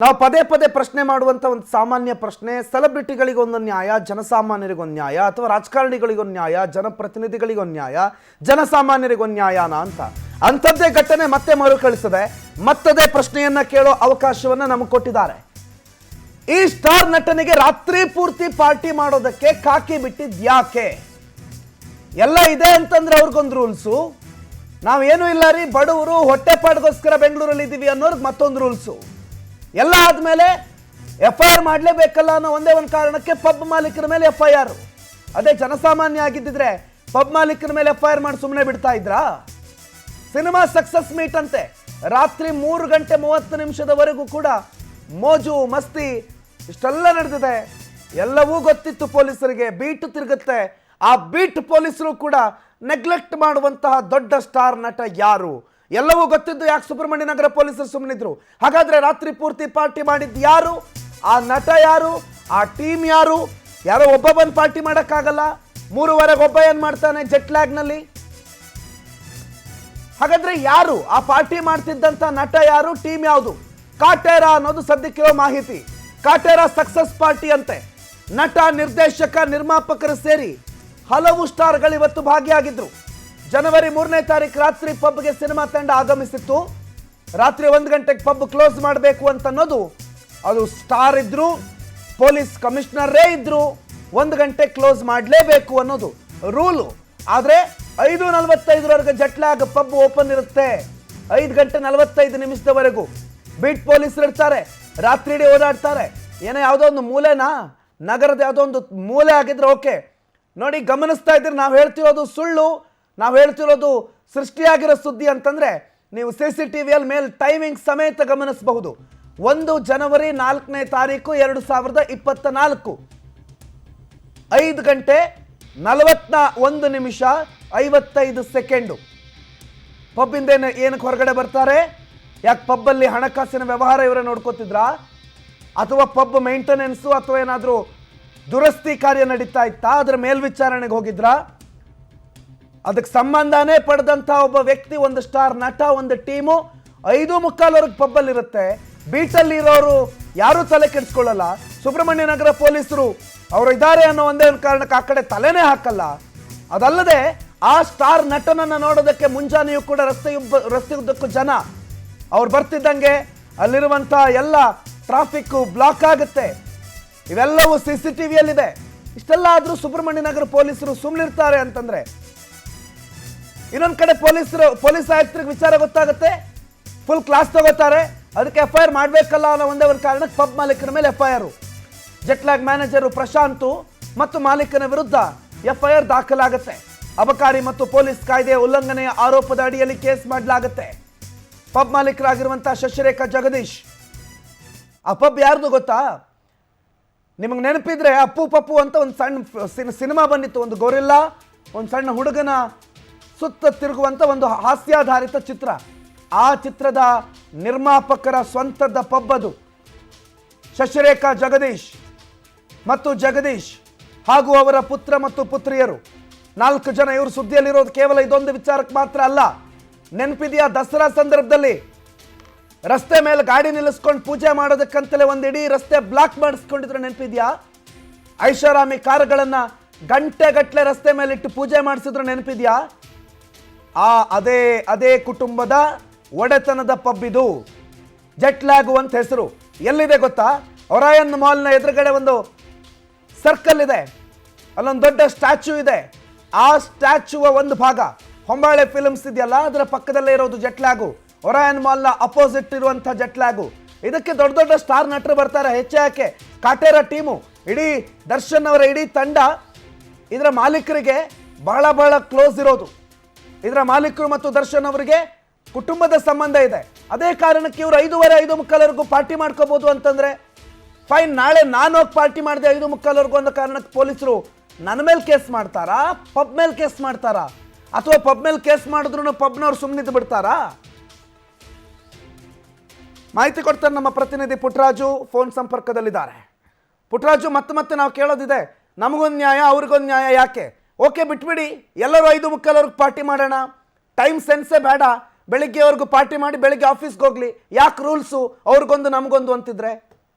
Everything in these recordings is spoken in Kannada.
ನಾವು ಪದೇ ಪದೇ ಪ್ರಶ್ನೆ ಮಾಡುವಂತ ಒಂದು ಸಾಮಾನ್ಯ ಪ್ರಶ್ನೆ, ಸೆಲೆಬ್ರಿಟಿಗಳಿಗೆ ಒಂದು ನ್ಯಾಯ, ಜನಸಾಮಾನ್ಯರಿಗೆ ಒಂದು ನ್ಯಾಯ, ಅಥವಾ ರಾಜಕಾರಣಿಗಳಿಗೆ ಒಂದು ನ್ಯಾಯ, ಜನಪ್ರತಿನಿಧಿಗಳಿಗೆ ಒಂದು ನ್ಯಾಯ, ಜನಸಾಮಾನ್ಯರಿಗೆ ಒಂದು ನ್ಯಾಯನ ಅಂತ. ಅಂಥದ್ದೇ ಘಟನೆ ಮತ್ತೆ ಮರುಕಳಿಸದೆ ಮತ್ತದೇ ಪ್ರಶ್ನೆಯನ್ನ ಕೇಳೋ ಅವಕಾಶವನ್ನ ನಮಗೆ ಕೊಟ್ಟಿದ್ದಾರೆ. ಈ ಸ್ಟಾರ್ ನಟನಿಗೆ ರಾತ್ರಿ ಪೂರ್ತಿ ಪಾರ್ಟಿ ಮಾಡೋದಕ್ಕೆ ಕಾಕಿ ಬಿಟ್ಟಿದ್ ಯಾಕೆ? ಎಲ್ಲ ಇದೆ ಅಂತಂದ್ರೆ ಅವ್ರಿಗೊಂದು ರೂಲ್ಸು, ನಾವೇನು ಇಲ್ಲ ರೀ ಬಡವರು ಹೊಟ್ಟೆಪಾಡ್ಗೋಸ್ಕರ ಬೆಂಗಳೂರಲ್ಲಿ ಇದ್ದೀವಿ ಅನ್ನೋರ್ಗೆ ಮತ್ತೊಂದು ರೂಲ್ಸು. ಎಲ್ಲ ಆದ್ಮೇಲೆ FIR ಮಾಡಲೇಬೇಕಲ್ಲ ಅನ್ನೋ ಒಂದೇ ಒಂದು ಕಾರಣಕ್ಕೆ ಪಬ್ ಮಾಲೀಕರ ಮೇಲೆ FIR. ಅದೇ ಜನಸಾಮಾನ್ಯ ಆಗಿದ್ದಿದ್ರೆ ಪಬ್ ಮಾಲೀಕರ ಮೇಲೆ FIR ಮಾಡಿ ಸುಮ್ಮನೆ ಬಿಡ್ತಾ ಇದ್ರಾ? ಸಿನಿಮಾ ಸಕ್ಸಸ್ ಮೀಟ್ ಅಂತೆ, ರಾತ್ರಿ 3 ಗಂಟೆ 30 ನಿಮಿಷದವರೆಗೂ ಕೂಡ ಮೋಜು ಮಸ್ತಿ ಇಷ್ಟೆಲ್ಲ ನಡೆದಿದೆ. ಎಲ್ಲವೂ ಗೊತ್ತಿತ್ತು ಪೊಲೀಸರಿಗೆ. ಬೀಟ್ ತಿರುಗುತ್ತೆ. ಆ ಬೀಟ್ ಪೊಲೀಸರು ಕೂಡ ನೆಗ್ಲೆಕ್ಟ್ ಮಾಡುವಂತಹ ದೊಡ್ಡ ಸ್ಟಾರ್ ನಟ ಯಾರು? ಎಲ್ಲವೂ ಗೊತ್ತಿದ್ದು ಯಾಕೆ ಸುಬ್ರಹ್ಮಣ್ಯ ನಗರ ಪೊಲೀಸರು ಸುಮ್ಮನಿದ್ರು? ಹಾಗಾದ್ರೆ ರಾತ್ರಿ ಪೂರ್ತಿ ಪಾರ್ಟಿ ಮಾಡಿದ್ದು ಯಾರು? ಆ ನಟ ಯಾರು? ಆ ಟೀಮ್ ಯಾರು? ಯಾರೋ ಒಬ್ಬ ಬಂದು ಪಾರ್ಟಿ ಮಾಡೋಕ್ಕಾಗಲ್ಲ. 3:30 ಒಬ್ಬ ಏನ್ ಮಾಡ್ತಾನೆ ಜೆಟ್ ಲ್ಯಾಗ್ ನಲ್ಲಿ? ಹಾಗಾದ್ರೆ ಯಾರು ಆ ಪಾರ್ಟಿ ಮಾಡ್ತಿದ್ದಂತ ನಟ ಯಾರು? ಟೀಮ್ ಯಾವುದು? ಕಾಟೇರ ಅನ್ನೋದು ಸದ್ಯಕ್ಕಿರೋ ಮಾಹಿತಿ. ಕಾಟೇರ ಸಕ್ಸಸ್ ಪಾರ್ಟಿ ಅಂತೆ. ನಟ, ನಿರ್ದೇಶಕ, ನಿರ್ಮಾಪಕರು ಸೇರಿ ಹಲವು ಸ್ಟಾರ್ಗಳು ಇವತ್ತು ಭಾಗಿಯಾಗಿದ್ರು. ಜನವರಿ 3ನೇ ತಾರೀಕು ರಾತ್ರಿ ಪಬ್ಗೆ ಸಿನಿಮಾ ತಂಡ ಆಗಮಿಸಿತ್ತು. ರಾತ್ರಿ 1 ಗಂಟೆಗೆ ಪಬ್ ಕ್ಲೋಸ್ ಮಾಡಬೇಕು ಅಂತ ಅನ್ನೋದು, ಅದು ಸ್ಟಾರ್ ಇದ್ರು, ಪೊಲೀಸ್ ಕಮಿಷನರೇ ಇದ್ರು, 1 ಗಂಟೆ ಕ್ಲೋಸ್ ಮಾಡಲೇಬೇಕು ಅನ್ನೋದು ರೂಲು. ಆದರೆ 5:45 ಜೆಟ್ ಲ್ಯಾಗ್ ಪಬ್ ಓಪನ್ ಇರುತ್ತೆ. 5 ಗಂಟೆ 45 ನಿಮಿಷದವರೆಗೂ ಬೀಟ್ ಪೊಲೀಸರು ಇರ್ತಾರೆ. ರಾತ್ರಿ ಇಡೀ ಓಡಾಡ್ತಾರೆ. ಏನೋ ಯಾವುದೋ ಒಂದು ಮೂಲೆನಾ, ನಗರದ ಯಾವುದೋ ಒಂದು ಮೂಲೆ ಆಗಿದ್ರೆ ಓಕೆ. ನೋಡಿ, ಗಮನಿಸ್ತಾ ಇದ್ರೆ ನಾವು ಹೇಳ್ತಿರೋದು ಸುಳ್ಳು, ನಾವು ಹೇಳ್ತಿರೋದು ಸೃಷ್ಟಿಯಾಗಿರೋ ಸುದ್ದಿ ಅಂತಂದ್ರೆ ನೀವು CCTVಯಲ್ಲಿ ಮೇಲೆ ಟೈಮಿಂಗ್ ಸಮೇತ ಗಮನಿಸಬಹುದು. 1 ಜನವರಿ 4ನೇ ತಾರೀಕು 2024 5 ಗಂಟೆ 41 ನಿಮಿಷ 55 ಸೆಕೆಂಡು. ಪಬ್ಬಿಂದ ಏನಕ್ಕೆ ಹೊರಗಡೆ ಬರ್ತಾರೆ? ಯಾಕೆ ಪಬ್ಬಲ್ಲಿ ಹಣಕಾಸಿನ ವ್ಯವಹಾರ ಇವರೇ ನೋಡ್ಕೋತಿದ್ರಾ? ಅಥವಾ ಪಬ್ ಮೇಂಟೆನೆನ್ಸು ಅಥವಾ ಏನಾದರೂ ದುರಸ್ತಿ ಕಾರ್ಯ ನಡೀತಾ ಇತ್ತಾ? ಅದರ ಮೇಲ್ವಿಚಾರಣೆಗೆ ಹೋಗಿದ್ರಾ? ಅದಕ್ಕೆ ಸಂಬಂಧನೇ ಪಡೆದಂಥ ಒಬ್ಬ ವ್ಯಕ್ತಿ, ಒಂದು ಸ್ಟಾರ್ ನಟ, ಒಂದು ಟೀಮು 5:45 ಪಬ್ಬಲ್ಲಿ ಇರುತ್ತೆ. ಬೀಟಲ್ಲಿ ಇರೋರು ಯಾರೂ ತಲೆ ಕೆಡಿಸ್ಕೊಳ್ಳಲ್ಲ. ಸುಬ್ರಹ್ಮಣ್ಯ ನಗರ ಪೊಲೀಸರು ಅವರು ಇದ್ದಾರೆ ಅನ್ನೋ ಒಂದೇ ಒಂದು ಕಾರಣಕ್ಕೆ ಆ ಕಡೆ ತಲೆನೇ ಹಾಕಲ್ಲ. ಅದಲ್ಲದೆ ಆ ಸ್ಟಾರ್ ನಟನನ್ನು ನೋಡೋದಕ್ಕೆ ಮುಂಜಾನೆಯೂ ಕೂಡ ರಸ್ತೆಯುದ್ದಕ್ಕೂ ಜನ ಅವ್ರು ಬರ್ತಿದ್ದಂಗೆ ಅಲ್ಲಿರುವಂಥ ಎಲ್ಲ ಟ್ರಾಫಿಕ್ಕು ಬ್ಲಾಕ್ ಆಗುತ್ತೆ. ಇವೆಲ್ಲವೂ CCTVಯಲ್ಲಿದೆ. ಇಷ್ಟೆಲ್ಲ ಆದರೂ ಸುಬ್ರಹ್ಮಣ್ಯ ನಗರ ಪೊಲೀಸರು ಸುಮ್ಮನಿರ್ತಾರೆ ಅಂತಂದ್ರೆ, ಇನ್ನೊಂದು ಕಡೆ ಪೊಲೀಸ್ ಆಯುಕ್ತರಿಗೆ ವಿಚಾರ ಗೊತ್ತಾಗುತ್ತೆ, ಫುಲ್ ಕ್ಲಾಸ್ ತಗೋತಾರೆ. ಅದಕ್ಕೆ FIR ಮಾಡಬೇಕಲ್ಲ ಅನ್ನೋ ಒಂದೇ ಒಂದು ಕಾರಣಕ್ಕೆ ಪಬ್ ಮಾಲೀಕರ ಮೇಲೆ FIR. Jet Lag manager Prashant ಮತ್ತು ಮಾಲೀಕನ ವಿರುದ್ಧ FIR ದಾಖಲಾಗುತ್ತೆ. ಅಬಕಾರಿ ಮತ್ತು ಪೊಲೀಸ್ ಕಾಯ್ದೆ ಉಲ್ಲಂಘನೆಯ ಆರೋಪದ ಅಡಿಯಲ್ಲಿ ಕೇಸ್ ಮಾಡಲಾಗುತ್ತೆ. ಪಬ್ ಮಾಲೀಕರಾಗಿರುವಂತಹ ಶಶಿರೇಖಾ ಜಗದೀಶ್. ಆ ಪಬ್ ಯಾರ್ದು ಗೊತ್ತಾ? ನಿಮಗೆ ನೆನಪಿದ್ರೆ ಅಪ್ಪು ಪಪ್ಪು ಅಂತ ಒಂದು ಸಣ್ಣ ಸಿನಿಮಾ ಬಂದಿತ್ತು. ಒಂದು ಗೊರಿಲ್ಲಾ, ಒಂದು ಸಣ್ಣ ಹುಡುಗನ ಸುತ್ತ ತಿರುಗುವಂಥ ಒಂದು ಹಾಸ್ಯಾಧಾರಿತ ಚಿತ್ರ. ಆ ಚಿತ್ರದ ನಿರ್ಮಾಪಕರ ಸ್ವಂತದ ಪಬ್ ಅದು. ಶಶಿರೇಖಾ ಜಗದೀಶ್ ಮತ್ತು ಜಗದೀಶ್ ಹಾಗೂ ಅವರ ಪುತ್ರ ಮತ್ತು ಪುತ್ರಿಯರು 4 ಜನ. ಇವರು ಸುದ್ದಿಯಲ್ಲಿರೋದು ಕೇವಲ ಇದೊಂದು ವಿಚಾರಕ್ಕೆ ಮಾತ್ರ ಅಲ್ಲ. ನೆನಪಿದೆಯಾ? ದಸರಾ ಸಂದರ್ಭದಲ್ಲಿ ರಸ್ತೆ ಮೇಲೆ ಗಾಡಿ ನಿಲ್ಲಿಸ್ಕೊಂಡು ಪೂಜೆ ಮಾಡೋದಕ್ಕಂತಲೇ ಒಂದು ಇಡೀ ರಸ್ತೆ ಬ್ಲಾಕ್ ಮಾಡಿಸ್ಕೊಂಡಿದ್ರು. ನೆನಪಿದೆಯಾ? ಐಷಾರಾಮಿ ಕಾರುಗಳನ್ನ ಗಂಟೆಗಟ್ಟಲೆ ರಸ್ತೆ ಮೇಲೆ ಇಟ್ಟು ಪೂಜೆ ಮಾಡಿಸಿದ್ರು. ನೆನಪಿದೆಯಾ? ಅದೇ ಕುಟುಂಬದ ಒಡೆತನದ ಪಬ್ ಇದು. ಜೆಟ್ ಲ್ಯಾಗ್ ಅಂತ ಹೆಸರು. ಎಲ್ಲಿದೆ ಗೊತ್ತಾ? ಒರಾಯನ್ ಮಾಲ್ನ ಎದುರುಗಡೆ ಒಂದು ಸರ್ಕಲ್ ಇದೆ, ಅಲ್ಲೊಂದು ದೊಡ್ಡ ಸ್ಟ್ಯಾಚ್ಯೂ ಇದೆ. ಆ ಸ್ಟ್ಯಾಚ್ಯೂವ ಒಂದು ಭಾಗ ಹೊಂಬಾಳೆ ಫಿಲ್ಮ್ಸ್ ಇದೆಯಲ್ಲ, ಅದರ ಪಕ್ಕದಲ್ಲೇ ಇರೋದು ಜೆಟ್ ಲ್ಯಾಗು. ಒರಾಯನ್ ಮಾಲ್ನ ಅಪೋಸಿಟ್ ಇರುವಂಥ ಜೆಟ್ ಲ್ಯಾಗು. ಇದಕ್ಕೆ ದೊಡ್ಡ ದೊಡ್ಡ ಸ್ಟಾರ್ ನಟರು ಬರ್ತಾರೆ. ಹೆಚ್ಚಾಕೆ ಕಾಟೇರ ಟೀಮು, ಇಡೀ ದರ್ಶನ್ ಅವರ ಇಡೀ ತಂಡ ಇದರ ಮಾಲೀಕರಿಗೆ ಬಹಳ ಬಹಳ ಕ್ಲೋಸ್ ಇರೋದು. ಇದರ ಮಾಲೀಕರು ಮತ್ತು ದರ್ಶನ್ ಅವರಿಗೆ ಕುಟುಂಬದ ಸಂಬಂಧ ಇದೆ. ಅದೇ ಕಾರಣಕ್ಕೆ ಇವರು 5:45 ಪಾರ್ಟಿ ಮಾಡ್ಕೋಬಹುದು ಅಂತಂದ್ರೆ ಫೈನ್. ನಾಳೆ ನಾನು ಹೋಗಿ ಪಾರ್ಟಿ ಮಾಡಿದೆ 5:45 ಅನ್ನೋ ಕಾರಣಕ್ಕೆ ಪೊಲೀಸರು ನನ್ನ ಮೇಲೆ ಕೇಸ್ ಮಾಡ್ತಾರಾ? ಪಬ್ ಮೇಲೆ ಕೇಸ್ ಮಾಡ್ತಾರಾ? ಅಥವಾ ಪಬ್ ಮೇಲೆ ಕೇಸ್ ಮಾಡಿದ್ರು ಪಬ್ನವ್ರು ಸುಮ್ಮನಿದ್ದು ಬಿಡ್ತಾರಾ? ಮಾಹಿತಿ ಕೊಡ್ತಾರೆ ನಮ್ಮ ಪ್ರತಿನಿಧಿ ಪುಟ್ಟರಾಜು, ಫೋನ್ ಸಂಪರ್ಕದಲ್ಲಿದ್ದಾರೆ. ಪುಟ್ಟರಾಜು, ಮತ್ತೆ ನಾವು ಕೇಳೋದಿದೆ, ನಮಗೊಂದು ನ್ಯಾಯ ಅವ್ರಿಗೊಂದು ನ್ಯಾಯ ಯಾಕೆ? ಓಕೆ, ಬಿಟ್ಬಿಡಿ, ಎಲ್ಲರೂ 5:45 ಪಾರ್ಟಿ ಮಾಡೋಣ, ಟೈಮ್ ಸೆನ್ಸೇ ಬೇಡ. ಬೆಳಿಗ್ಗೆವರೆಗೂ ಪಾರ್ಟಿ ಮಾಡಿ ಬೆಳಿಗ್ಗೆ ಆಫೀಸ್ಗೆ ಹೋಗ್ಲಿ, ಯಾಕೆ ರೂಲ್ಸು ಅವ್ರಿಗೊಂದು ನಮಗೊಂದು ಅಂತಿದ್ರೆ?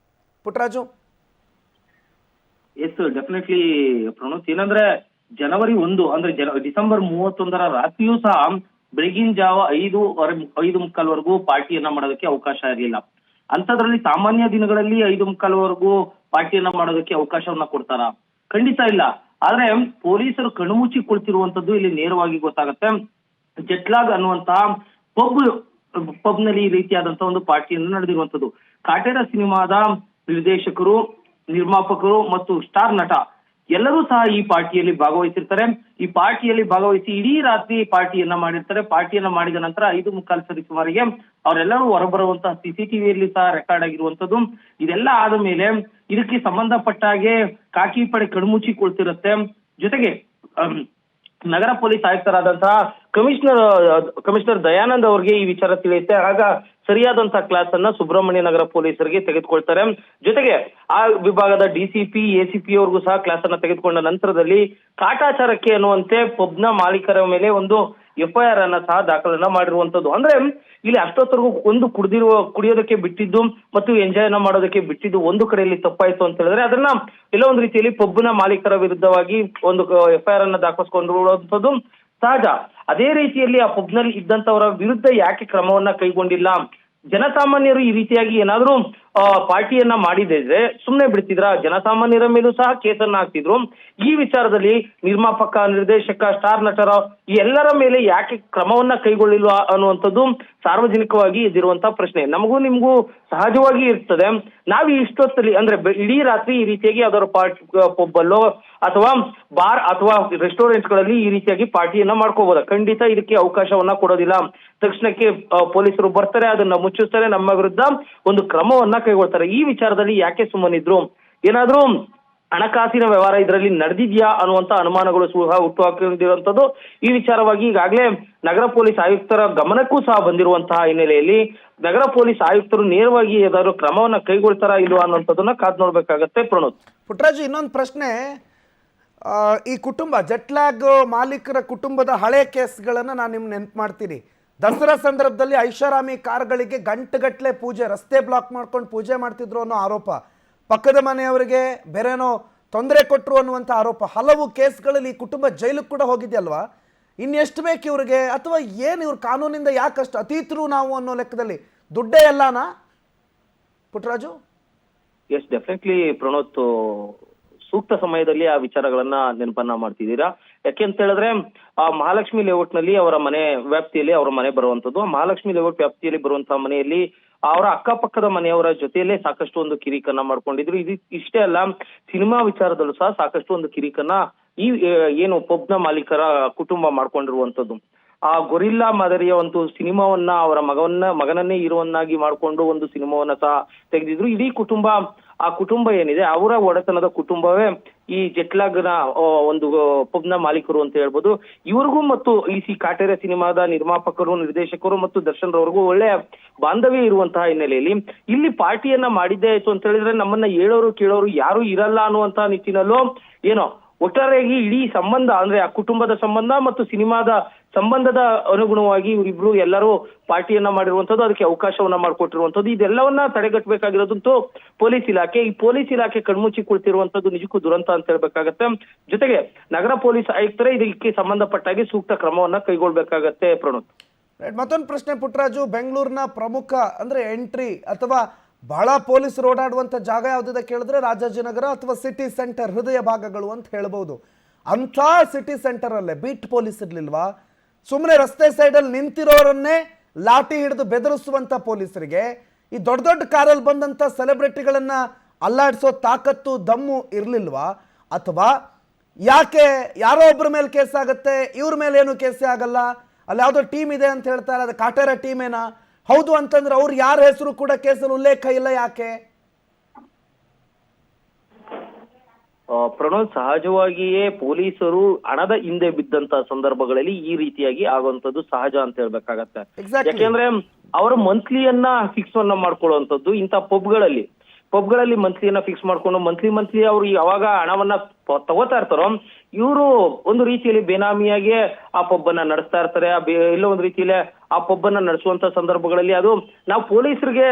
ಪುಟ್ಟರಾಜು. ಎಸ್ ಡೆಫಿನೆಟ್ಲಿ ಪ್ರಣೋತ್, ಏನಂದ್ರೆ ಜನವರಿ 1 ಅಂದ್ರೆ ಡಿಸೆಂಬರ್ 31 ರಾತ್ರಿಯೂ ಸಹ ಬೆಳಗಿನ ಜಾವ 5:45ವರೆಗೂ ಪಾರ್ಟಿಯನ್ನ ಮಾಡೋದಕ್ಕೆ ಅವಕಾಶ ಇರಲಿಲ್ಲ. ಅಂತದ್ರಲ್ಲಿ ಸಾಮಾನ್ಯ ದಿನಗಳಲ್ಲಿ 5:45ವರೆಗೂ ಪಾರ್ಟಿಯನ್ನ ಮಾಡೋದಕ್ಕೆ ಅವಕಾಶವನ್ನ ಕೊಡ್ತಾರ? ಖಂಡಿತ ಇಲ್ಲ. ಆದ್ರೆ ಪೊಲೀಸರು ಕಣ್ಮುಚ್ಚಿ ಕುಳಿತಿರುವಂತದ್ದು ಇಲ್ಲಿ ನೇರವಾಗಿ ಗೊತ್ತಾಗತ್ತೆ. ಜೆಟ್ಲಾಗ್ ಅನ್ನುವಂತಹ ಪಬ್ ನಲ್ಲಿ ಈ ರೀತಿಯಾದಂತಹ ಒಂದು ಪಾರ್ಟಿಯನ್ನು ನಡೆದಿರುವಂತದ್ದು. ಕಾಟೇರ ಸಿನಿಮಾದ ನಿರ್ದೇಶಕರು, ನಿರ್ಮಾಪಕರು ಮತ್ತು ಸ್ಟಾರ್ ನಟ ಎಲ್ಲರೂ ಸಹ ಈ ಪಾರ್ಟಿಯಲ್ಲಿ ಭಾಗವಹಿಸಿರ್ತಾರೆ. ಈ ಪಾರ್ಟಿಯಲ್ಲಿ ಭಾಗವಹಿಸಿ ಇಡೀ ರಾತ್ರಿ ಪಾರ್ಟಿಯನ್ನ ಮಾಡಿರ್ತಾರೆ. ಪಾರ್ಟಿಯನ್ನ ಮಾಡಿದ ನಂತರ 5:45 ಸರಿ ಸುಮಾರಿಗೆ ಅವರೆಲ್ಲರೂ ಹೊರಬರುವಂತಹ CCTVಯಲ್ಲಿ ಸಹ ರೆಕಾರ್ಡ್ ಆಗಿರುವಂತದ್ದು. ಇದೆಲ್ಲ ಆದ ಮೇಲೆ ಇದಕ್ಕೆ ಸಂಬಂಧಪಟ್ಟ ಹಾಗೆ ಖಾಕಿ ಪಡೆ ಕಣ್ಮುಚ್ಚಿ ಕೊಳ್ತಿರುತ್ತೆ. ಜೊತೆಗೆ ನಗರ ಪೊಲೀಸ್ ಆಯುಕ್ತರಾದಂತಹ ಕಮಿಷನರ್ ದಯಾನಂದ್ ಅವರಿಗೆ ಈ ವಿಚಾರ ತಿಳಿಯುತ್ತೆ. ಆಗ ಸರಿಯಾದಂತಹ ಕ್ಲಾಸ್ ಅನ್ನ ಸುಬ್ರಹ್ಮಣ್ಯ ನಗರ ಪೊಲೀಸರಿಗೆ ತೆಗೆದುಕೊಳ್ತಾರೆ. ಜೊತೆಗೆ ಆ ವಿಭಾಗದ DCP, ACP ಅವ್ರಿಗೂ ಸಹ ಕ್ಲಾಸ್ ಅನ್ನ ತೆಗೆದುಕೊಂಡ ನಂತರದಲ್ಲಿ ಕಾಟಾಚಾರಕ್ಕೆ ಅನ್ನುವಂತೆ ಪಬ್ನ ಮಾಲೀಕರ ಮೇಲೆ ಒಂದು FIR ಅನ್ನ ಸಹ ದಾಖಲನ್ನ ಮಾಡಿರುವಂತದ್ದು. ಅಂದ್ರೆ ಇಲ್ಲಿ ಅಷ್ಟೊತ್ತರೆಗೂ ಒಂದು ಕುಡಿಯೋದಕ್ಕೆ ಬಿಟ್ಟಿದ್ದು ಮತ್ತು ಎಂಜಾಯ್ ಮಾಡೋದಕ್ಕೆ ಬಿಟ್ಟಿದ್ದು ಒಂದು ಕಡೆಯಲ್ಲಿ ತಪ್ಪಾಯ್ತು ಅಂತ ಹೇಳಿದ್ರೆ ಅದನ್ನ ಎಲ್ಲ ಒಂದು ರೀತಿಯಲ್ಲಿ ಪಬ್ನ ಮಾಲೀಕರ ವಿರುದ್ಧವಾಗಿ ಒಂದು FIR ಅನ್ನ ದಾಖಲಿಸಿಕೊಂಡಿರುವಂತದ್ದು ಸಹಜ. ಅದೇ ರೀತಿಯಲ್ಲಿ ಆ ಪಬ್ನಲ್ಲಿ ಇದ್ದಂತವರ ವಿರುದ್ಧ ಯಾಕೆ ಕ್ರಮವನ್ನ ಕೈಗೊಂಡಿಲ್ಲ? ಜನಸಾಮಾನ್ಯರು ಈ ರೀತಿಯಾಗಿ ಏನಾದ್ರೂ ಪಾರ್ಟಿಯನ್ನ ಮಾಡಿದ್ರೆ ಸುಮ್ನೆ ಬಿಡ್ತಿದ್ರ? ಜನಸಾಮಾನ್ಯರ ಮೇಲೂ ಸಹ ಕೇಸನ್ನ ಹಾಕ್ತಿದ್ರು. ಈ ವಿಚಾರದಲ್ಲಿ ನಿರ್ಮಾಪಕ, ನಿರ್ದೇಶಕ, ಸ್ಟಾರ್ ನಟರ ಈ ಎಲ್ಲರ ಮೇಲೆ ಯಾಕೆ ಕ್ರಮವನ್ನ ಕೈಗೊಳ್ಳಿಲ್ವಾ ಅನ್ನುವಂಥದ್ದು ಸಾರ್ವಜನಿಕವಾಗಿ ಎದ್ದಿರುವಂತಹ ಪ್ರಶ್ನೆ. ನಮಗೂ ನಿಮ್ಗೂ ಸಹಜವಾಗಿ ಇರ್ತದೆ. ನಾವು ಇಷ್ಟೊತ್ತಲ್ಲಿ ಅಂದ್ರೆ ಇಡೀ ರಾತ್ರಿ ಈ ರೀತಿಯಾಗಿ ಯಾವ್ದಾದ್ರು ಪಬ್ಬಲ್ಲೋ ಅಥವಾ ಬಾರ್ ಅಥವಾ ರೆಸ್ಟೋರೆಂಟ್ ಗಳಲ್ಲಿ ಈ ರೀತಿಯಾಗಿ ಪಾರ್ಟಿಯನ್ನ ಮಾಡ್ಕೋಬಹುದಾ? ಖಂಡಿತ ಇದಕ್ಕೆ ಅವಕಾಶವನ್ನ ಕೊಡೋದಿಲ್ಲ. ತಕ್ಷಣಕ್ಕೆ ಪೊಲೀಸರು ಬರ್ತಾರೆ, ಅದನ್ನ ಮುಚ್ಚಿಸ್ತಾರೆ, ನಮ್ಮ ವಿರುದ್ಧ ಒಂದು ಕ್ರಮವನ್ನ ಕೈಗೊಳ್ತಾರೆ. ಈ ವಿಚಾರದಲ್ಲಿ ಯಾಕೆ ಸುಮ್ಮನಿದ್ರು? ಏನಾದ್ರೂ ಹಣಕಾಸಿನ ವ್ಯವಹಾರ ಇದರಲ್ಲಿ ನಡೆದಿದ್ಯಾ ಅನ್ನುವಂತ ಅನುಮಾನಗಳು ಸಹ ಹುಟ್ಟುಹಾಕಿರುವಂತದ್ದು. ಈ ವಿಚಾರವಾಗಿ ಈಗಾಗಲೇ ನಗರ ಪೊಲೀಸ್ ಆಯುಕ್ತರ ಗಮನಕ್ಕೂ ಸಹ ಬಂದಿರುವಂತಹ ಹಿನ್ನೆಲೆಯಲ್ಲಿ ನಗರ ಪೊಲೀಸ್ ಆಯುಕ್ತರು ನೇರವಾಗಿ ಏನಾದ್ರು ಕ್ರಮವನ್ನ ಕೈಗೊಳ್ತಾರಾ ಇಲ್ವಾ ಅನ್ನೋಂಥದ್ದನ್ನ ಕಾದ್ ನೋಡ್ಬೇಕಾಗತ್ತೆ. ಪ್ರಣೋತ್. ಪುಟ್ಟರಾಜು, ಇನ್ನೊಂದು ಪ್ರಶ್ನೆ. ಈ ಕುಟುಂಬ ಜೆಟ್ಲಾಗ್ ಮಾಲೀಕರ ಕುಟುಂಬದ ಹಳೆ ಕೇಸ್ಗಳನ್ನು ನಾನು ನಿಮ್ಗೆ ನೆನಪು ಮಾಡ್ತೀನಿ. ದಸರಾ ಸಂದರ್ಭದಲ್ಲಿ ಐಷಾರಾಮಿ ಕಾರ್ಗಳಿಗೆ ಗಂಟೆಗಟ್ಟಲೆ ಪೂಜೆ, ರಸ್ತೆ ಬ್ಲಾಕ್ ಮಾಡ್ಕೊಂಡು ಪೂಜೆ ಮಾಡ್ತಿದ್ರು ಅನ್ನೋ ಆರೋಪ, ಪಕ್ಕದ ಮನೆಯವರಿಗೆ ಬೇರೆನೋ ತೊಂದರೆ ಕೊಟ್ಟರು ಅನ್ನುವಂಥ ಆರೋಪ, ಹಲವು ಕೇಸ್ಗಳಲ್ಲಿ ಈ ಕುಟುಂಬ ಜೈಲಿಗೆ ಕೂಡ ಹೋಗಿದೆಯಲ್ವಾ? ಇನ್ನೆಷ್ಟು ಬೇಕು ಇವ್ರಿಗೆ? ಅಥವಾ ಏನು ಇವ್ರ ಕಾನೂನಿಂದ ಯಾಕಷ್ಟು ಅತೀತರು ನಾವು ಅನ್ನೋ ಲೆಕ್ಕದಲ್ಲಿ ದುಡ್ಡೇ ಎಲ್ಲನಾ ಪುಟ್ಟರಾಜು? ಎಸ್ ಡೆಫಿನೆಟ್ಲಿ ಪ್ರಣೋತ್, ಸೂಕ್ತ ಸಮಯದಲ್ಲಿ ಆ ವಿಚಾರಗಳನ್ನ ನೆನಪನ್ನ ಮಾಡ್ತಿದ್ದೀರಾ. ಯಾಕೆ ಅಂತ ಹೇಳಿದ್ರೆ ಆ ಮಹಾಲಕ್ಷ್ಮಿ ಲೇಔಟ್ ನಲ್ಲಿ ಅವರ ಮನೆ ವ್ಯಾಪ್ತಿಯಲ್ಲಿ ಅವರ ಮನೆ ಬರುವಂತದ್ದು. ಮಹಾಲಕ್ಷ್ಮಿ ಲೇಔಟ್ ವ್ಯಾಪ್ತಿಯಲ್ಲಿ ಬರುವಂತಹ ಮನೆಯಲ್ಲಿ ಅವರ ಅಕ್ಕಪಕ್ಕದ ಮನೆಯವರ ಜೊತೆಯಲ್ಲೇ ಸಾಕಷ್ಟು ಒಂದು ಕಿರಿಕನ್ನ ಮಾಡ್ಕೊಂಡಿದ್ರು. ಇಷ್ಟೇ ಅಲ್ಲ, ಸಿನಿಮಾ ವಿಚಾರದಲ್ಲೂ ಸಹ ಸಾಕಷ್ಟು ಒಂದು ಕಿರಿಕನ್ನ ಈ ಏನು ಪಬ್ನ ಮಾಲೀಕರ ಕುಟುಂಬ ಮಾಡ್ಕೊಂಡಿರುವಂತದ್ದು. ಆ ಗೊರಿಲ್ಲಾ ಮಾದರಿಯ ಒಂದು ಸಿನಿಮಾವನ್ನ ಅವರ ಮಗನನ್ನೇ ಹೀರೋವನ್ನಾಗಿ ಮಾಡ್ಕೊಂಡು ಒಂದು ಸಿನಿಮಾವನ್ನ ಸಹ ತೆಗೆದಿದ್ರು. ಇಡೀ ಆ ಕುಟುಂಬ ಏನಿದೆ ಅವರ ಒಡೆತನದ ಕುಟುಂಬವೇ ಈ ಜೆಟ್ಲಾಗ್ನ ಒಂದು ಪಬ್ನ ಮಾಲೀಕರು ಅಂತ ಹೇಳ್ಬೋದು. ಇವ್ರಿಗೂ ಮತ್ತು ಈ ಕಾಟೇರ ಸಿನಿಮಾದ ನಿರ್ಮಾಪಕರು, ನಿರ್ದೇಶಕರು ಮತ್ತು ದರ್ಶನ್ ರವರಿಗೂ ಒಳ್ಳೆಯ ಬಾಂಧವ್ಯ ಇರುವಂತಹ ಹಿನ್ನೆಲೆಯಲ್ಲಿ ಇಲ್ಲಿ ಪಾರ್ಟಿಯನ್ನ ಮಾಡಿದ್ದೇ ಆಯ್ತು ಅಂತ ಹೇಳಿದ್ರೆ ನಮ್ಮನ್ನ ಹೇಳೋರು ಕೇಳೋರು ಯಾರು ಇರಲ್ಲ ಅನ್ನುವಂತಹ ನಿಟ್ಟಿನಲ್ಲೂ ಏನೋ ಒಟ್ಟಾರೆಯಾಗಿ ಇಡೀ ಸಂಬಂಧ ಅಂದ್ರೆ ಆ ಕುಟುಂಬದ ಸಂಬಂಧ ಮತ್ತು ಸಿನಿಮಾದ ಸಂಬಂಧದ ಅನುಗುಣವಾಗಿ ಇವರಿಬ್ರು ಎಲ್ಲರೂ ಪಾರ್ಟಿಯನ್ನ ಮಾಡಿರುವಂತದ್ದು, ಅದಕ್ಕೆ ಅವಕಾಶವನ್ನ ಮಾಡಿಕೊಟ್ಟಿರುವಂತದ್ದು. ಇದೆಲ್ಲವನ್ನ ತಡೆಗಟ್ಟಬೇಕಾಗಿರೋದಂತೂ ಪೊಲೀಸ್ ಇಲಾಖೆ. ಈ ಪೊಲೀಸ್ ಇಲಾಖೆ ಕಣ್ಮುಚ್ಚಿ ಕುಳಿತಿರುವಂತದ್ದು ನಿಜಕ್ಕೂ ದುರಂತ ಅಂತ ಹೇಳ್ಬೇಕಾಗತ್ತೆ. ಜೊತೆಗೆ ನಗರ ಪೊಲೀಸ್ ಆಯುಕ್ತರೇ ಇದಕ್ಕೆ ಸಂಬಂಧಪಟ್ಟಾಗಿ ಸೂಕ್ತ ಕ್ರಮವನ್ನ ಕೈಗೊಳ್ಬೇಕಾಗತ್ತೆ. ಪ್ರಣೋತ್, ಮತ್ತೊಂದು ಪ್ರಶ್ನೆ ಪುಟ್ಟರಾಜು. ಬೆಂಗಳೂರಿನ ಪ್ರಮುಖ ಅಂದ್ರೆ ಎಂಟ್ರಿ ಅಥವಾ ಬಹಳ ಪೊಲೀಸರು ಓಡಾಡುವಂಥ ಜಾಗ ಯಾವುದಿದೆ ಕೇಳಿದ್ರೆ ರಾಜಾಜಿನಗರ ಅಥವಾ ಸಿಟಿ ಸೆಂಟರ್, ಹೃದಯ ಭಾಗಗಳು ಅಂತ ಹೇಳ್ಬೋದು. ಅಂಥ ಸಿಟಿ ಸೆಂಟರಲ್ಲೇ ಬೀಟ್ ಪೊಲೀಸ್ ಇರ್ಲಿಲ್ವಾ? ಸುಮ್ಮನೆ ರಸ್ತೆ ಸೈಡಲ್ಲಿ ನಿಂತಿರೋರನ್ನೇ ಲಾಠಿ ಹಿಡಿದು ಬೆದರಿಸುವಂಥ ಪೊಲೀಸರಿಗೆ ಈ ದೊಡ್ಡ ದೊಡ್ಡ ಕಾರಲ್ಲಿ ಬಂದಂಥ ಸೆಲೆಬ್ರಿಟಿಗಳನ್ನು ಅಲ್ಲಾಡಿಸೋ ತಾಕತ್ತು, ದಮ್ಮು ಇರಲಿಲ್ವಾ? ಅಥವಾ ಯಾಕೆ ಯಾರೋ ಒಬ್ಬರ ಮೇಲೆ ಕೇಸ್ ಆಗುತ್ತೆ, ಇವ್ರ ಮೇಲೆ ಏನು ಕೇಸೇ ಆಗಲ್ಲ, ಅಲ್ಲಿ ಯಾವುದೋ ಟೀಮ್ ಇದೆ ಅಂತ ಹೇಳ್ತಾರೆ, ಅದು ಕಾಟೇರ ಟೀಮೇನಾ? ಹೌದು ಅಂತಂದ್ರೆ ಅವ್ರು ಯಾರ ಹೆಸರು ಕೂಡ ಕೇಸಲ್ಲಿ ಉಲ್ಲೇಖ ಇಲ್ಲ, ಯಾಕೆ? ಪ್ರಣೋದ್, ಸಹಜವಾಗಿಯೇ ಪೊಲೀಸರು ಹಣದ ಹಿಂದೆ ಬಿದ್ದಂತ ಸಂದರ್ಭಗಳಲ್ಲಿ ಈ ರೀತಿಯಾಗಿ ಆಗುವಂತದ್ದು ಸಹಜ ಅಂತ ಹೇಳ್ಬೇಕಾಗತ್ತೆ. ಯಾಕೆಂದ್ರೆ ಅವರ ಮಂತ್ಲಿಯನ್ನ ಫಿಕ್ಸ್ ಅನ್ನ ಮಾಡ್ಕೊಳ್ಳುವಂತದ್ದು ಇಂಥ ಪಬ್ಗಳಲ್ಲಿ ಪಬ್ಗಳಲ್ಲಿ ಮಂತ್ಲಿಯನ್ನ ಫಿಕ್ಸ್ ಮಾಡ್ಕೊಂಡು ಮಂತ್ಲಿ ಅವ್ರು ಯಾವಾಗ ಹಣವನ್ನ ತಗೋತಾ ಇರ್ತಾರೋ ಇವರು ಒಂದು ರೀತಿಯಲ್ಲಿ ಬೇನಾಮಿಯಾಗಿ ಆ ಪಬ್ ಅನ್ನ ನಡೆಸ್ತಾ ಇರ್ತಾರೆ. ಎಲ್ಲೋ ಒಂದು ರೀತಿಯಲ್ಲಿ ಆ ಪಬ್ ಅನ್ನ ನಡೆಸುವಂತ ಸಂದರ್ಭಗಳಲ್ಲಿ ಅದು ನಾವು ಪೊಲೀಸರಿಗೆ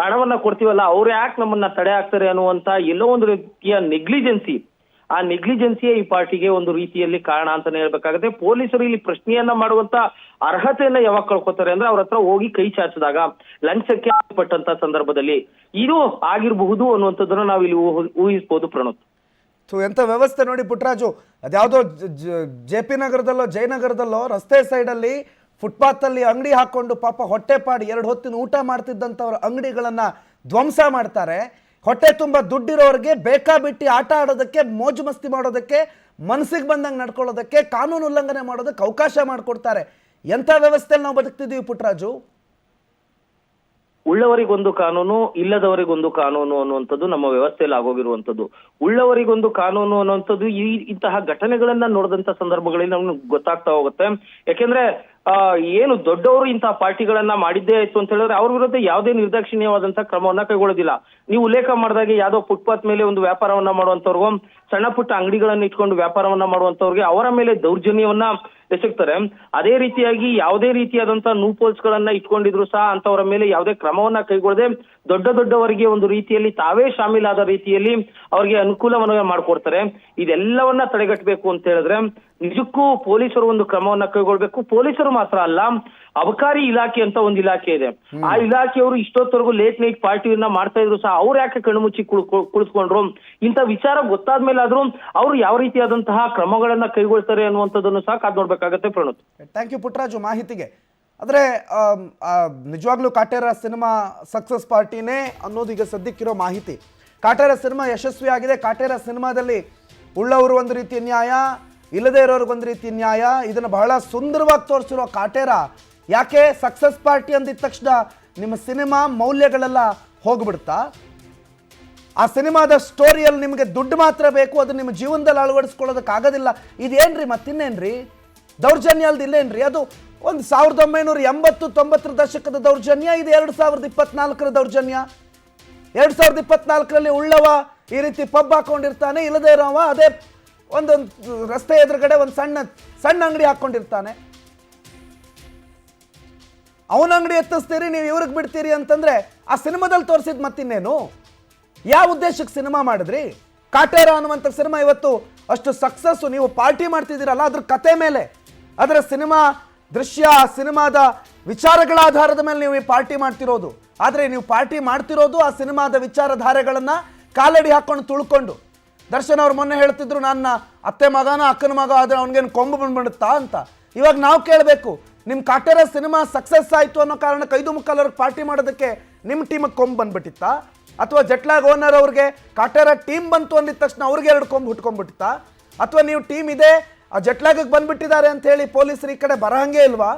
ಹಣವನ್ನ ಕೊಡ್ತೀವಲ್ಲ ಅವ್ರು ಯಾಕೆ ನಮ್ಮನ್ನ ತಡೆ ಹಾಕ್ತಾರೆ ಅನ್ನುವಂತ ಎಲ್ಲೋ ಒಂದು ರೀತಿಯ ನೆಗ್ಲಿಜೆನ್ಸಿ, ಆ ನೆಗ್ಲಿಜೆನ್ಸಿಯೇ ಈ ಪಾರ್ಟಿಗೆ ಒಂದು ರೀತಿಯಲ್ಲಿ ಕಾರಣ ಅಂತಾನೆ ಹೇಳ್ಬೇಕಾಗುತ್ತೆ. ಪೊಲೀಸರು ಇಲ್ಲಿ ಪ್ರಶ್ನೆಯನ್ನ ಮಾಡುವಂತ ಅರ್ಹತೆಯನ್ನ ಯಾವಾಗ ಕಳ್ಕೊತಾರೆ ಅಂದ್ರೆ ಅವ್ರ ಹತ್ರ ಹೋಗಿ ಕೈ ಚಾಚಿದಾಗ, ಲಂಚಕ್ಕೆ ಪಟ್ಟಂತ ಸಂದರ್ಭದಲ್ಲಿ ಇದು ಆಗಿರಬಹುದು ಅನ್ನುವಂಥದ್ದನ್ನ ನಾವು ಇಲ್ಲಿ ಊಹಿಸಬಹುದು. ಪ್ರಣೋತ್, ಎಂತ ವ್ಯವಸ್ಥೆ ನೋಡಿ ಪುಟ್ಟರಾಜು, ಅದ್ಯಾವುದೋ JP ನಗರದಲ್ಲೋ ಜಯನಗರದಲ್ಲೋ ರಸ್ತೆ ಸೈಡಲ್ಲಿ ಫುಟ್ಪಾತ್ ಅಲ್ಲಿ ಅಂಗಡಿ ಹಾಕೊಂಡು ಪಾಪ ಹೊಟ್ಟೆಪಾಡಿ 2 ಹೊತ್ತಿನ ಊಟ ಮಾಡ್ತಿದ್ದಂಥವ್ರ ಅಂಗಡಿಗಳನ್ನ ಧ್ವಂಸ ಮಾಡ್ತಾರೆ. ಹೊಟ್ಟೆ ತುಂಬ ದುಡ್ಡಿರೋರಿಗೆ ಬೇಕಾಬಿಟ್ಟಿ ಆಟ ಆಡೋದಕ್ಕೆ, ಮೋಜು ಮಸ್ತಿ ಮಾಡೋದಕ್ಕೆ, ಮನಸ್ಸಿಗೆ ಬಂದಂಗೆ ನಡ್ಕೊಳ್ಳೋದಕ್ಕೆ, ಕಾನೂನು ಉಲ್ಲಂಘನೆ ಮಾಡೋದಕ್ಕೆ ಅವಕಾಶ ಮಾಡಿಕೊಡ್ತಾರೆ. ಎಂಥ ವ್ಯವಸ್ಥೆಯಲ್ಲಿ ನಾವು ಬದುಕ್ತಿದ್ದೀವಿ ಪುಟ್ಟರಾಜು? ಉಳ್ಳವರಿಗೊಂದು ಕಾನೂನು, ಇಲ್ಲದವರಿಗೊಂದು ಕಾನೂನು ಅನ್ನುವಂಥದ್ದು ನಮ್ಮ ವ್ಯವಸ್ಥೆಯಲ್ಲಿ ಆಗೋಗಿರುವಂಥದ್ದು. ಉಳ್ಳವರಿಗೊಂದು ಕಾನೂನು ಅನ್ನುವಂಥದ್ದು ಇಂತಹ ಘಟನೆಗಳನ್ನ ನೋಡಿದಂತ ಸಂದರ್ಭಗಳಲ್ಲಿ ನಮ್ಗೆ ಗೊತ್ತಾಗ್ತಾ ಹೋಗುತ್ತೆ. ಯಾಕೆಂದ್ರೆ ಏನು ದೊಡ್ಡವರು ಇಂತಹ ಪಾರ್ಟಿಗಳನ್ನ ಮಾಡಿದ್ದೇ ಆಯ್ತು ಅಂತ ಹೇಳಿದ್ರೆ ಅವ್ರ ವಿರುದ್ಧ ಯಾವುದೇ ನಿರ್ದಾಕ್ಷಿಣ್ಯವಾದಂತಹ ಕ್ರಮವನ್ನ ಕೈಗೊಳ್ಳೋದಿಲ್ಲ. ನೀವು ಉಲ್ಲೇಖ ಮಾಡಿದಾಗೆ ಯಾವ್ದೋ ಫುಟ್ಪಾತ್ ಮೇಲೆ ಒಂದು ವ್ಯಾಪಾರವನ್ನ ಮಾಡುವಂತವ್ರಿಗೂ, ಸಣ್ಣ ಪುಟ್ಟ ಅಂಗಡಿಗಳನ್ನ ಇಟ್ಕೊಂಡು ವ್ಯಾಪಾರವನ್ನ ಮಾಡುವಂತವ್ರಿಗೆ ಅವರ ಮೇಲೆ ದೌರ್ಜನ್ಯವನ್ನ ಎಸಗ್ತಾರೆ. ಅದೇ ರೀತಿಯಾಗಿ ಯಾವುದೇ ರೀತಿಯಾದಂತಹ ಲೂಪೋಲ್ಸ್ ಗಳನ್ನ ಇಟ್ಕೊಂಡಿದ್ರು ಸಹ ಅಂತವರ ಮೇಲೆ ಯಾವುದೇ ಕ್ರಮವನ್ನ ಕೈಗೊಳ್ಳದೆ ದೊಡ್ಡವರಿಗೆ ಒಂದು ರೀತಿಯಲ್ಲಿ ತಾವೇ ಶಾಮೀಲಾದ ರೀತಿಯಲ್ಲಿ ಅವರಿಗೆ ಅನುಕೂಲವನ್ನ ಮಾಡ್ಕೊಡ್ತಾರೆ. ಇದೆಲ್ಲವನ್ನ ತಡೆಗಟ್ಟಬೇಕು ಅಂತ ಹೇಳಿದ್ರೆ ನಿಜಕ್ಕೂ ಪೊಲೀಸರು ಒಂದು ಕ್ರಮವನ್ನ ಕೈಗೊಳ್ಬೇಕು. ಪೊಲೀಸರು ಮಾತ್ರ ಅಲ್ಲ, ಅಬಕಾರಿ ಇಲಾಖೆ ಅಂತ ಒಂದು ಇಲಾಖೆ ಇದೆ. ಆ ಇಲಾಖೆಯವರು ಇಷ್ಟೊತ್ತವರೆಗೂ ಲೇಟ್ ನೈಟ್ ಪಾರ್ಟಿಯನ್ನ ಮಾಡ್ತಾ ಇದ್ರು ಸಹ ಅವ್ರು ಯಾಕೆ ಕಣ್ಮುಚ್ಚಿ ಕುಳಿಸ್ಕೊಂಡ್ರು? ಇಂಥ ವಿಚಾರ ಗೊತ್ತಾದ್ಮೇಲೆ ಆದ್ರೂ ಅವ್ರು ಯಾವ ರೀತಿಯಾದಂತಹ ಕ್ರಮಗಳನ್ನ ಕೈಗೊಳ್ತಾರೆ ಅನ್ನುವಂಥದ್ದನ್ನು ಸಹ ಕಾದ್ ನೋಡ್ಬೇಕಾಗತ್ತೆ. ಪ್ರಣೋತ್, ಥ್ಯಾಂಕ್ ಯು ಪುಟ್ಟರಾಜು ಮಾಹಿತಿಗೆ. ಆದರೆ ನಿಜವಾಗ್ಲೂ ಕಾಟೇರ ಸಿನಿಮಾ ಸಕ್ಸಸ್ ಪಾರ್ಟಿನೇ ಅನ್ನೋದು ಈಗ ಸದ್ಯಕ್ಕಿರೋ ಮಾಹಿತಿ. ಕಾಟೇರ ಸಿನಿಮಾ ಯಶಸ್ವಿ ಆಗಿದೆ. ಕಾಟೇರ ಸಿನಿಮಾದಲ್ಲಿ ಉಳ್ಳವರು ಒಂದು ರೀತಿಯ ನ್ಯಾಯ, ಇಲ್ಲದೇ ಇರೋರ್ಗೆ ಒಂದು ರೀತಿಯ ನ್ಯಾಯ, ಇದನ್ನು ಬಹಳ ಸುಂದರವಾಗಿ ತೋರಿಸಿರೋ ಕಾಟೇರ ಯಾಕೆ ಸಕ್ಸಸ್ ಪಾರ್ಟಿ ಅಂದಿದ ತಕ್ಷಣ ನಿಮ್ಮ ಸಿನಿಮಾ ಮೌಲ್ಯಗಳೆಲ್ಲ ಹೋಗ್ಬಿಡುತ್ತಾ? ಆ ಸಿನಿಮಾದ ಸ್ಟೋರಿಯಲ್ಲಿ ನಿಮಗೆ ದುಡ್ಡು ಮಾತ್ರ ಬೇಕು, ಅದು ನಿಮ್ಮ ಜೀವನದಲ್ಲಿ ಅಳವಡಿಸ್ಕೊಳ್ಳೋದಕ್ಕಾಗೋದಿಲ್ಲ. ಇದೇನ್ರಿ ಮತ್ತಿನ್ನೇನ್ರಿ? ದೌರ್ಜನ್ಯ ಅಲ್ದು ಇಲ್ಲೇನ್ರಿ? ಅದು ಒಂದು 1980-90 ದಶಕದ ದೌರ್ಜನ್ಯ, ಇದು 2024 ದೌರ್ಜನ್ಯ. 2024 ಉಳ್ಳವ ಈ ರೀತಿ ಪಬ್ ಹಾಕೊಂಡಿರ್ತಾನೆ, ಇಲ್ಲದೇ ಇರೋವ ಅದೇ ಒಂದು ರಸ್ತೆ ಎದುರುಗಡೆ ಒಂದು ಸಣ್ಣ ಅಂಗಡಿ ಹಾಕೊಂಡಿರ್ತಾನೆ. ಅವನ ಅಂಗಡಿ ಎತ್ತಿಸ್ತೀರಿ, ನೀವು ಇವ್ರಿಗೆ ಬಿಡ್ತೀರಿ ಅಂತಂದ್ರೆ ಆ ಸಿನಿಮಾದಲ್ಲಿ ತೋರಿಸಿದ್ ಮತ್ತಿನ್ನೇನು? ಯಾವ ಉದ್ದೇಶಕ್ಕೆ ಸಿನಿಮಾ ಮಾಡಿದ್ರಿ? ಕಾಟೇರ ಅನ್ನುವಂಥ ಸಿನಿಮಾ ಇವತ್ತು ಅಷ್ಟು ಸಕ್ಸಸ್. ನೀವು ಪಾರ್ಟಿ ಮಾಡ್ತಿದ್ದೀರಲ್ಲ ಅದ್ರ ಕತೆ ಮೇಲೆ, ಅದರ ಸಿನಿಮಾ ದೃಶ್ಯ, ಸಿನಿಮಾದ ವಿಚಾರಗಳ ಆಧಾರದ ಮೇಲೆ ನೀವು ಈ ಪಾರ್ಟಿ ಮಾಡ್ತಿರೋದು. ಆದರೆ ನೀವು ಪಾರ್ಟಿ ಮಾಡ್ತಿರೋದು ಆ ಸಿನಿಮಾದ ವಿಚಾರಧಾರೆಗಳನ್ನ ಕಾಲಡಿ ಹಾಕೊಂಡು ತುಳ್ಕೊಂಡು. ದರ್ಶನ್ ಅವ್ರು ಮೊನ್ನೆ ಹೇಳ್ತಿದ್ರು, ನನ್ನ ಅತ್ತೆ ಮಗನ ಅಕ್ಕನ ಮಗ ಆದರೆ ಅವ್ನಿಗೇನು ಕೊಂಬು ಬಂದ್ಬಿಡುತ್ತಾ ಅಂತ. ಇವಾಗ ನಾವು ಕೇಳಬೇಕು, ನಿಮ್ಮ ಕಾಟೇರ ಸಿನಿಮಾ ಸಕ್ಸಸ್ ಆಯಿತು ಅನ್ನೋ ಕಾರಣಕ್ಕೆ 5 ಪಾರ್ಟಿ ಮಾಡೋದಕ್ಕೆ ನಿಮ್ಮ ಟೀಮಿಗೆ ಕೊಂಬು ಬಂದ್ಬಿಟ್ಟಿತ್ತಾ? ಅಥವಾ ಜಟ್ಲಾಗ್ ಓನರ್ ಅವ್ರಿಗೆ ಕಾಟೇರ ಟೀಮ್ ಬಂತು ಅಂದಿದ ತಕ್ಷಣ ಅವ್ರಿಗೆ 2 ಕೊಂಬು ಹುಟ್ಕೊಂಡ್ಬಿಟ್ಟಿತ್ತಾ? ಅಥವಾ ನೀವು ಟೀಮ್ ಇದೆ ಆ ಜಟ್ಲಾಗಿಗೆ ಬಂದ್ಬಿಟ್ಟಿದ್ದಾರೆ ಅಂತ ಹೇಳಿ ಪೊಲೀಸರು ಈ ಕಡೆ ಬರಹಂಗೆ ಇಲ್ವಾ?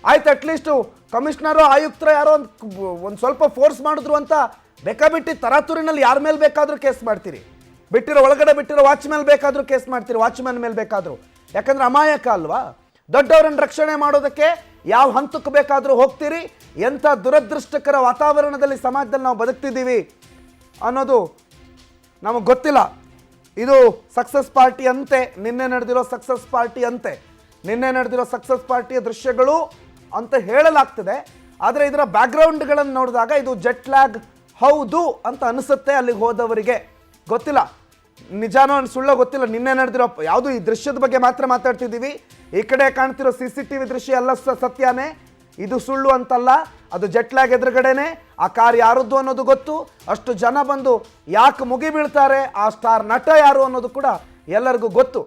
ಆಯ್ತು, ಅಟ್ಲೀಸ್ಟು ಕಮಿಷನರು ಆಯುಕ್ತರು ಯಾರೋ ಒಂದು ಸ್ವಲ್ಪ ಫೋರ್ಸ್ ಮಾಡಿದ್ರು ಅಂತ ಬೇಕಾಬಿಟ್ಟು ತರಾತುರಿನಲ್ಲಿ ಯಾರ ಮೇಲೆ ಬೇಕಾದರೂ ಕೇಸ್ ಮಾಡ್ತೀರಿ. ಒಳಗಡೆ ಬಿಟ್ಟಿರೋ ವಾಚ್ಮ್ಯಾನ್ ಬೇಕಾದರೂ ಕೇಸ್ ಮಾಡ್ತೀರಿ, ವಾಚ್ಮ್ಯಾನ್ ಮೇಲೆ ಬೇಕಾದರೂ. ಯಾಕಂದ್ರೆ ಅಮಾಯಕ ಅಲ್ವಾ? ದೊಡ್ಡವರನ್ನು ರಕ್ಷಣೆ ಮಾಡೋದಕ್ಕೆ ಯಾವ ಹಂತಕ್ಕೆ ಬೇಕಾದರೂ ಹೋಗ್ತೀರಿ. ಎಂಥ ದುರದೃಷ್ಟಕರ ವಾತಾವರಣದಲ್ಲಿ ಸಮಾಜದಲ್ಲಿ ನಾವು ಬದುಕ್ತಿದ್ದೀವಿ ಅನ್ನೋದು ನಮಗೆ ಗೊತ್ತಿಲ್ಲ. ಇದು ಸಕ್ಸಸ್ ಪಾರ್ಟಿ ಅಂತೆ, ನಿನ್ನೆ ನಡೆದಿರೋ ಸಕ್ಸಸ್ ಪಾರ್ಟಿ ಅಂತೆ, ನಿನ್ನೆ ನಡೆದಿರೋ ಸಕ್ಸಸ್ ಪಾರ್ಟಿಯ ದೃಶ್ಯಗಳು ಅಂತ ಹೇಳಲಾಗ್ತದೆ. ಆದರೆ ಇದರ ಬ್ಯಾಕ್ಗ್ರೌಂಡ್ಗಳನ್ನು ನೋಡಿದಾಗ ಇದು ಜೆಟ್ ಲ್ಯಾಗ್ ಹೌದು ಅಂತ ಅನಿಸುತ್ತೆ ಅಲ್ಲಿಗೆ ಹೋದವರಿಗೆ. ಗೊತ್ತಿಲ್ಲ ನಿಜಾನೋ ಸುಳ್ಳೋ ಗೊತ್ತಿಲ್ಲ. ನಿನ್ನೆ ನಡೆದಿರೋ ಯಾವುದು ಈ ದೃಶ್ಯದ ಬಗ್ಗೆ ಮಾತ್ರ ಮಾತಾಡ್ತಿದ್ದೀವಿ. ಈ ಕಡೆ ಕಾಣ್ತಿರೋ CCTV ದೃಶ್ಯ ಎಲ್ಲ ಸತ್ಯನೇ, ಇದು ಸುಳ್ಳು ಅಂತಲ್ಲ. ಅದು ಜೆಟ್ ಲ್ಯಾಗ್ ಎದುರುಗಡೆನೆ ಆ ಕಾರ್ ಯಾರದ್ದು ಅನ್ನೋದು ಗೊತ್ತು. ಅಷ್ಟು ಜನ ಬಂದು ಯಾಕೆ ಮುಗಿ ಬೀಳ್ತಾರೆ, ಆ ಸ್ಟಾರ್ ನಟ ಯಾರು ಅನ್ನೋದು ಕೂಡ ಎಲ್ಲರಿಗೂ ಗೊತ್ತು.